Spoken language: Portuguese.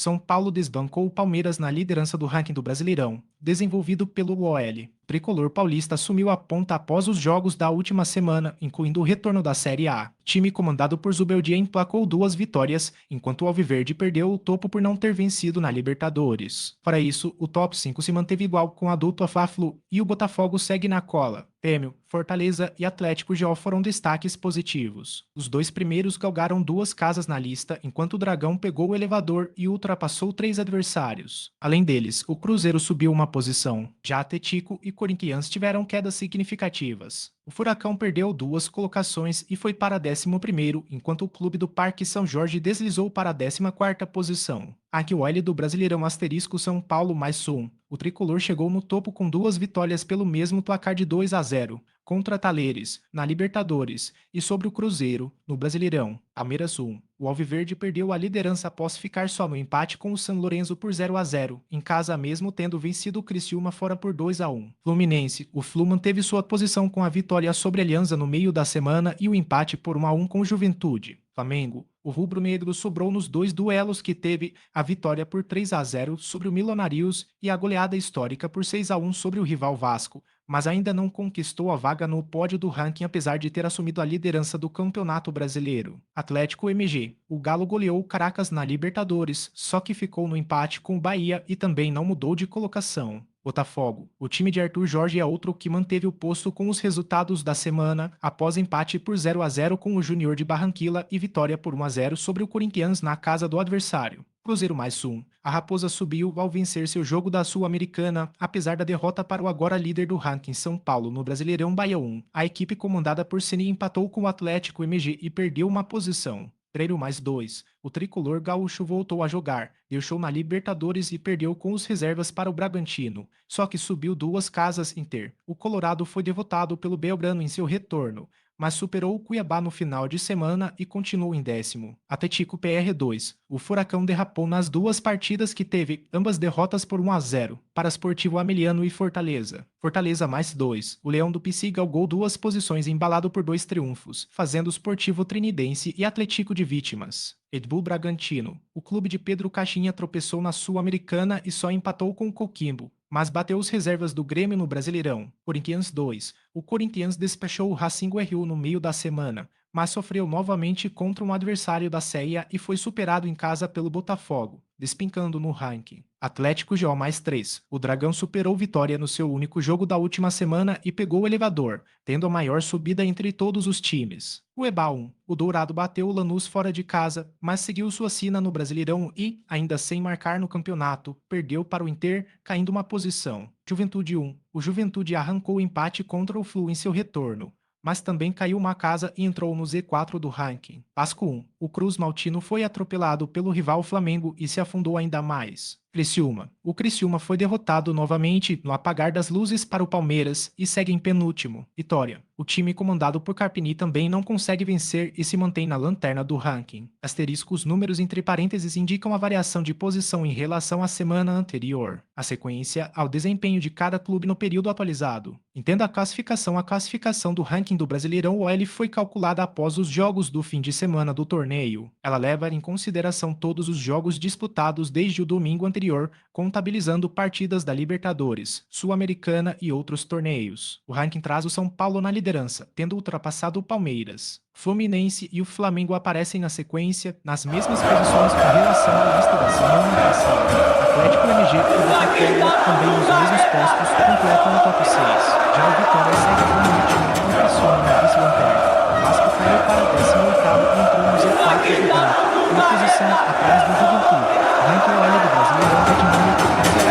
São Paulo desbancou o Palmeiras na liderança do ranking do Brasileirão, desenvolvido pelo OL. O tricolor paulista assumiu a ponta após os jogos da última semana, incluindo o retorno da Série A. O time comandado por Zubeldia emplacou 2 vitórias, enquanto o Alviverde perdeu o topo por não ter vencido na Libertadores. Fora isso, o top 5 se manteve igual com a dupla Fla-Flu e o Botafogo segue na cola. Grêmio, Fortaleza e Atlético já foram destaques positivos. Os 2 primeiros galgaram 2 casas na lista, enquanto o Dragão pegou o elevador e ultrapassou 3 adversários. Além deles, o Cruzeiro subiu uma posição. Já Atlético e Corinthians tiveram quedas significativas. O Furacão perdeu 2 colocações e foi para 11º, enquanto o Clube do Parque São Jorge deslizou para a 14ª posição. Aqui o L do Brasileirão asterisco São Paulo mais 1. O tricolor chegou no topo com 2 vitórias pelo mesmo placar de 2-0, contra Talheres, na Libertadores, e sobre o Cruzeiro, no Brasileirão, Palmeiras 1. O Alviverde perdeu a liderança após ficar só no empate com o São Lourenço por 0-0, em casa mesmo tendo vencido o Criciúma fora por 2-1. Fluminense, o Flu manteve sua posição com a vitória sobre a Alianza no meio da semana e o empate por 1-1 com o Juventude. Flamengo, o rubro-negro sobrou nos 2 duelos que teve a vitória por 3-0 sobre o Milionários e a goleada histórica por 6-1 sobre o rival Vasco, mas ainda não conquistou a vaga no pódio do ranking apesar de ter assumido a liderança do Campeonato Brasileiro. Atlético MG, o Galo goleou o Caracas na Libertadores, só que ficou no empate com o Bahia e também não mudou de colocação. Botafogo. O time de Arthur Jorge é outro que manteve o posto com os resultados da semana, após empate por 0-0 com o Júnior de Barranquilla e vitória por 1-0 sobre o Corinthians na casa do adversário. Cruzeiro mais 1. A Raposa subiu ao vencer seu jogo da Sul-Americana, apesar da derrota para o agora líder do ranking São Paulo no Brasileirão Bahia 1. A equipe comandada por Ceni empatou com o Atlético MG e perdeu uma posição. Grêmio mais 2. O tricolor gaúcho voltou a jogar, deu show na Libertadores e perdeu com os reservas para o Bragantino, só que subiu 2 casas Inter. O Colorado foi derrotado pelo Belgrano em seu retorno, mas superou o Cuiabá no final de semana e continuou em 10º. Atlético PR2. O Furacão derrapou nas 2 partidas que teve, ambas derrotas por 1-0, para Sportivo Ameliano e Fortaleza. Fortaleza mais 2. O Leão do Pici galgou 2 posições embalado por 2 triunfos, fazendo o Sportivo Trinidense e Atlético de vítimas. Red Bull Bragantino. O clube de Pedro Caixinha tropeçou na Sul-Americana e só empatou com o Coquimbo, mas bateu os reservas do Grêmio no Brasileirão. Corinthians 2. O Corinthians despachou o Racing RU no meio da semana, mas sofreu novamente contra um adversário da Série A e foi superado em casa pelo Botafogo, despencando no ranking. Atlético GO mais 3. O Dragão superou Vitória no seu único jogo da última semana e pegou o elevador, tendo a maior subida entre todos os times. O EBA 1. O Dourado bateu o Lanús fora de casa, mas seguiu sua sina no Brasileirão e, ainda sem marcar no campeonato, perdeu para o Inter, caindo uma posição. Juventude 1. O Juventude arrancou o empate contra o Flu em seu retorno, mas também caiu uma casa e entrou no Z4 do ranking. Vasco 1. O Cruz Maltino foi atropelado pelo rival Flamengo e se afundou ainda mais. Criciúma. O Criciúma foi derrotado novamente no apagar das luzes para o Palmeiras e segue em penúltimo. Vitória. O time comandado por Carpini também não consegue vencer e se mantém na lanterna do ranking. Asterisco, os números entre parênteses indicam a variação de posição em relação à semana anterior. A sequência ao desempenho de cada clube no período atualizado. Entenda a classificação do ranking do Brasileirão OL foi calculada após os jogos do fim de semana do torneio. Ela leva em consideração todos os jogos disputados desde o domingo anterior, contabilizando partidas da Libertadores, Sul-Americana e outros torneios. O ranking traz o São Paulo na liderança, tendo ultrapassado o Palmeiras. Fluminense e o Flamengo aparecem na sequência, nas mesmas posições com relação à lista da semana passada. Atlético MG e Botafogo também nos mesmos postos completam o top 6. Já o Vitória segue como último e impressiona na vice-lanterna. O Vasco caiu para o 18º e entrou no Z4 do ranking, uma posição atrás do Juventude. O ranking OL do Brasileirão é dinâmico.